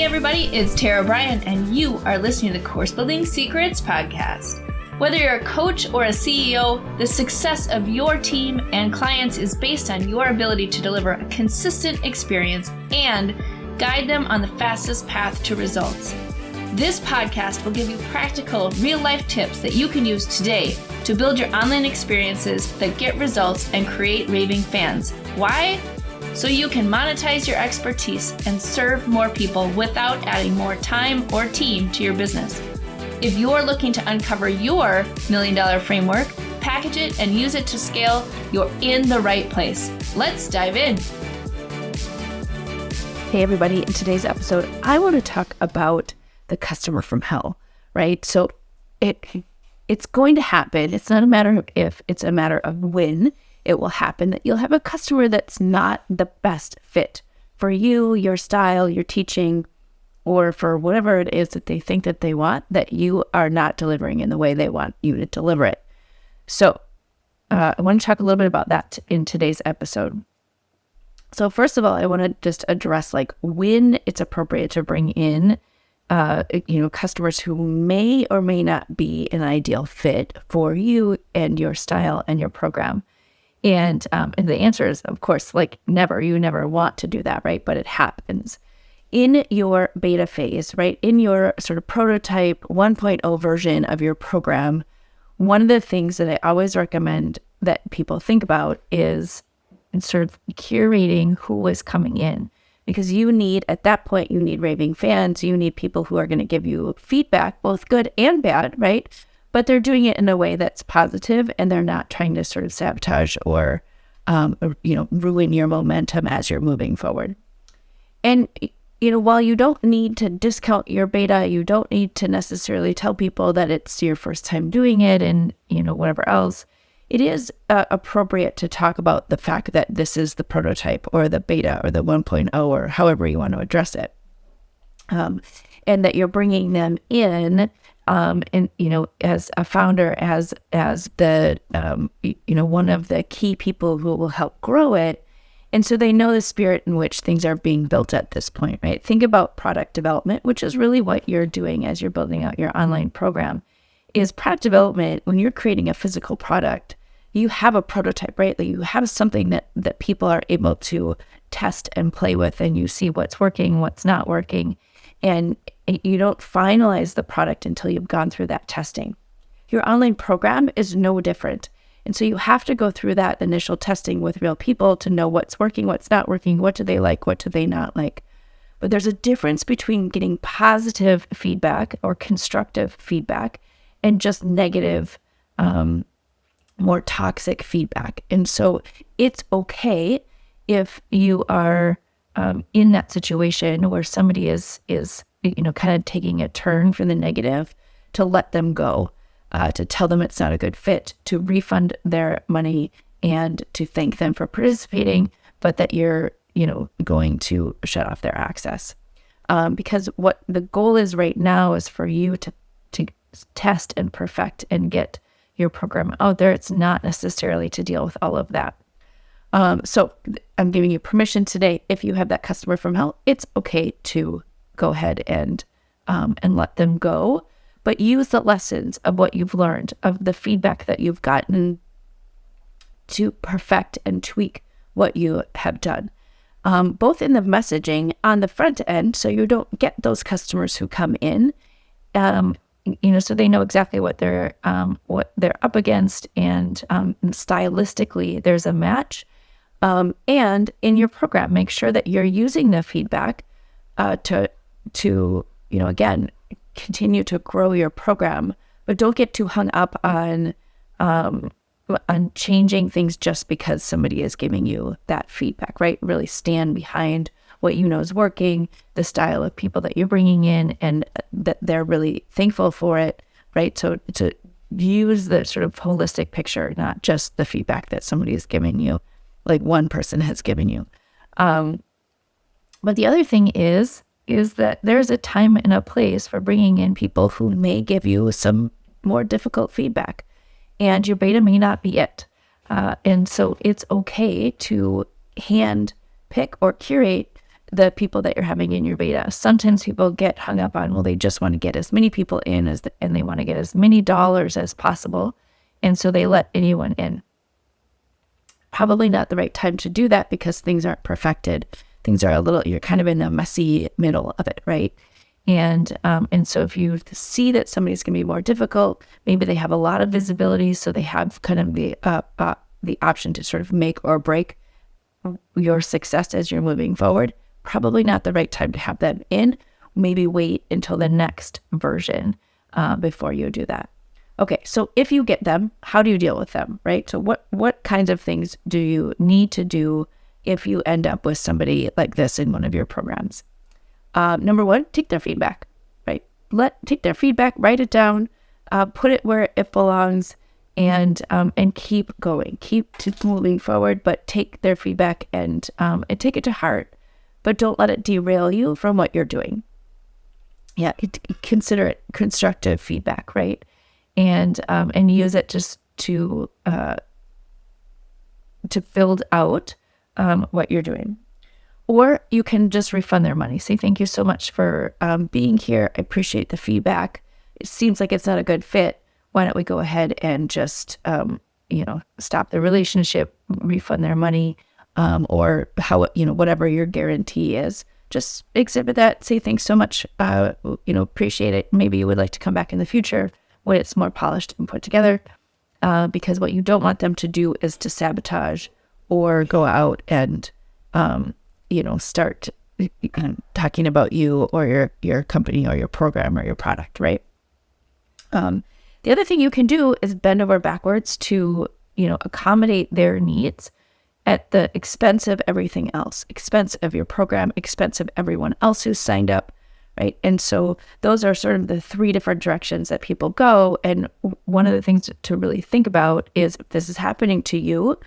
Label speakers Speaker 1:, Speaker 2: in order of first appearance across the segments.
Speaker 1: Hey everybody, it's Tara Bryan, and you are listening to the Course Building Secrets podcast. Whether you're a coach or a CEO, the success of your team and clients is based on your ability to deliver a consistent experience and guide them on the fastest path to results. This podcast will give you practical, real-life tips that you can use today to build your online experiences that get results and create raving fans. Why? So you can monetize your expertise and serve more people without adding more time or team to your business. If you're looking to uncover your $1 million framework, package it, and use it to scale, you're in the right place. Let's dive in.
Speaker 2: Hey everybody, in today's episode, I want to talk about the customer from hell, right? So it's going to happen. It's not a matter of if, it's a matter of when it will happen that you'll have a customer that's not the best fit for you, your style, your teaching, or for whatever it is that they think that they want, that you are not delivering in the way they want you to deliver it. So I want to talk a little bit about that in today's episode. So first of all, I want to just address when it's appropriate to bring in customers who may or may not be an ideal fit for you and your style and your program. And the answer is, of course, never. You never want to do that, right? But it happens. In your beta phase, right? In your sort of prototype 1.0 version of your program, one of the things that I always recommend that people think about is sort of curating who is coming in. Because at that point, you need raving fans. You need people who are going to give you feedback, both good and bad, right? But they're doing it in a way that's positive, and they're not trying to sort of sabotage or ruin your momentum as you're moving forward. And, while you don't need to discount your beta, you don't need to necessarily tell people that it's your first time doing it and, whatever else, it is appropriate to talk about the fact that this is the prototype or the beta or the 1.0 or however you want to address it. And that you're bringing them in as a founder, as the, one of the key people who will help grow it. And so they know the spirit in which things are being built at this point, right? Think about product development, which is really what you're doing as you're building out your online program. Is product development, when you're creating a physical product, you have a prototype, right? You have something that people are able to test and play with, and you see what's working, what's not working. And you don't finalize the product until you've gone through that testing. Your online program is no different. And so you have to go through that initial testing with real people to know what's working, what's not working, what do they like, what do they not like. But there's a difference between getting positive feedback or constructive feedback and just negative, more toxic feedback. And so it's okay if you are in that situation where somebody is kind of taking a turn from the negative, to let them go, to tell them it's not a good fit, to refund their money and to thank them for participating, but that you're, going to shut off their access. Because what the goal is right now is for you to test and perfect and get your program out there. It's not necessarily to deal with all of that. So I'm giving you permission today. If you have that customer from hell, it's okay to go ahead and let them go, but use the lessons of what you've learned, of the feedback that you've gotten, to perfect and tweak what you have done, both in the messaging on the front end, so you don't get those customers who come in, so they know exactly what they're up against, and stylistically there's a match. And in your program, make sure that you're using the feedback to again, continue to grow your program, but don't get too hung up on changing things just because somebody is giving you that feedback, right? Really stand behind what you know is working, the style of people that you're bringing in, and that they're really thankful for it, right? So to use the sort of holistic picture, not just the feedback that somebody is giving you, like one person has given you. But the other thing is that there's a time and a place for bringing in people who may give you some more difficult feedback, and your beta may not be it. And so it's okay to hand pick or curate the people that you're having in your beta. Sometimes people get hung up on, well, they just want to get as many people in and they want to get as many dollars as possible. And so they let anyone in. Probably not the right time to do that because things aren't perfected. Things are you're kind of in the messy middle of it, right? And so if you see that somebody's going to be more difficult, maybe they have a lot of visibility, so they have kind of the option to sort of make or break your success as you're moving forward. Probably not the right time to have them in. Maybe wait until the next version before you do that. Okay, so if you get them, how do you deal with them, right? So what kinds of things do you need to do if you end up with somebody like this in one of your programs? Number one, take their feedback, right? Take their feedback, write it down, put it where it belongs, and keep going, keep moving forward. But take their feedback and take it to heart, but don't let it derail you from what you're doing. Yeah, consider it constructive feedback, right? And use it just to build out what you're doing. Or you can just refund their money. Say, thank you so much for being here. I appreciate the feedback. It seems like it's not a good fit. Why don't we go ahead and just, stop the relationship, refund their money, or whatever your guarantee is. Just exhibit that. Say, thanks so much. Appreciate it. Maybe you would like to come back in the future when it's more polished and put together. Because what you don't want them to do is to sabotage or go out and start talking about you or your company or your program or your product, right? The other thing you can do is bend over backwards to, accommodate their needs at the expense of everything else, expense of your program, expense of everyone else who's signed up, right? And so those are sort of the three different directions that people go. And one of the things to really think about is if this is happening to you,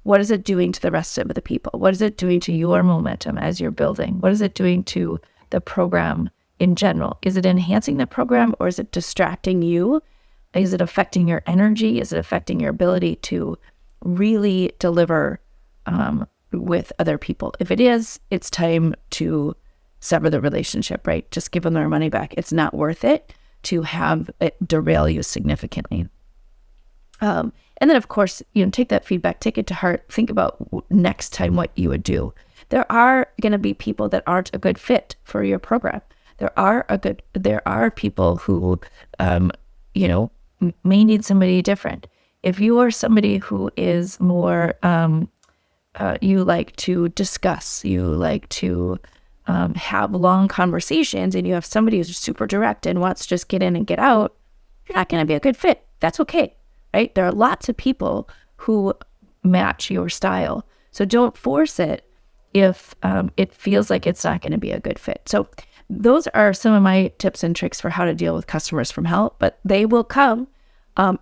Speaker 2: what is it doing to the rest of the people? What is it doing to your momentum as you're building? What is it doing to the program in general? Is it enhancing the program or is it distracting you? Is it affecting your energy? Is it affecting your ability to really deliver with other people? If it is, it's time to sever the relationship, right? Just give them their money back. It's not worth it to have it derail you significantly. And then, of course, take that feedback, take it to heart, think about next time what you would do. There are going to be people that aren't a good fit for your program. There are people who, may need somebody different. If you are somebody who is more, you like to discuss, you like to have long conversations, and you have somebody who's super direct and wants to just get in and get out, you're not going to be a good fit. That's okay. Right? There are lots of people who match your style. So don't force it if it feels like it's not going to be a good fit. So those are some of my tips and tricks for how to deal with customers from hell, but they will come.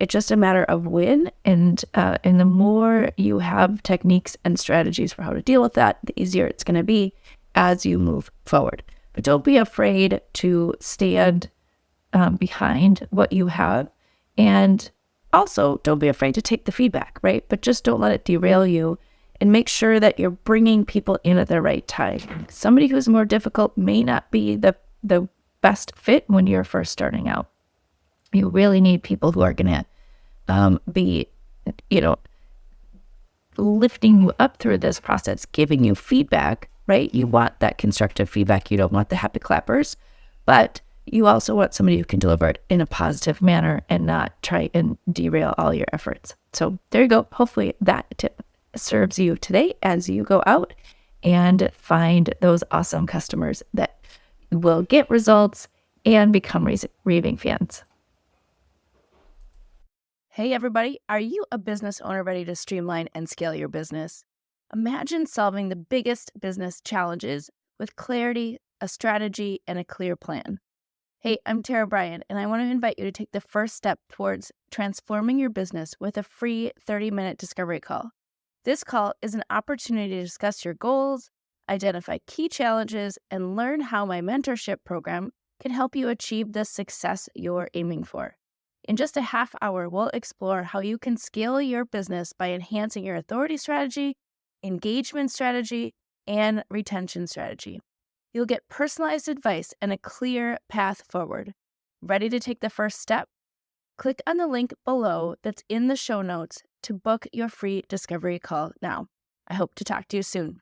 Speaker 2: It's just a matter of when. And the more you have techniques and strategies for how to deal with that, the easier it's going to be as you move forward. But don't be afraid to stand behind what you have. And also, don't be afraid to take the feedback, right? But just don't let it derail you, and make sure that you're bringing people in at the right time. Somebody who's more difficult may not be the best fit when you're first starting out. You really need people who are going to be, lifting you up through this process, giving you feedback, right? You want that constructive feedback. You don't want the happy clappers, but you also want somebody who can deliver it in a positive manner and not try and derail all your efforts. So there you go. Hopefully that tip serves you today as you go out and find those awesome customers that will get results and become raving fans. Hey everybody, are you a business owner ready to streamline and scale your business? Imagine solving the biggest business challenges with clarity, a strategy, and a clear plan. Hey, I'm Bryan, and I want to invite you to take the first step towards transforming your business with a free 30-minute discovery call. This call is an opportunity to discuss your goals, identify key challenges, and learn how my mentorship program can help you achieve the success you're aiming for. In just a half hour, we'll explore how you can scale your business by enhancing your authority strategy, engagement strategy, and retention strategy. You'll get personalized advice and a clear path forward. Ready to take the first step? Click on the link below that's in the show notes to book your free discovery call now. I hope to talk to you soon.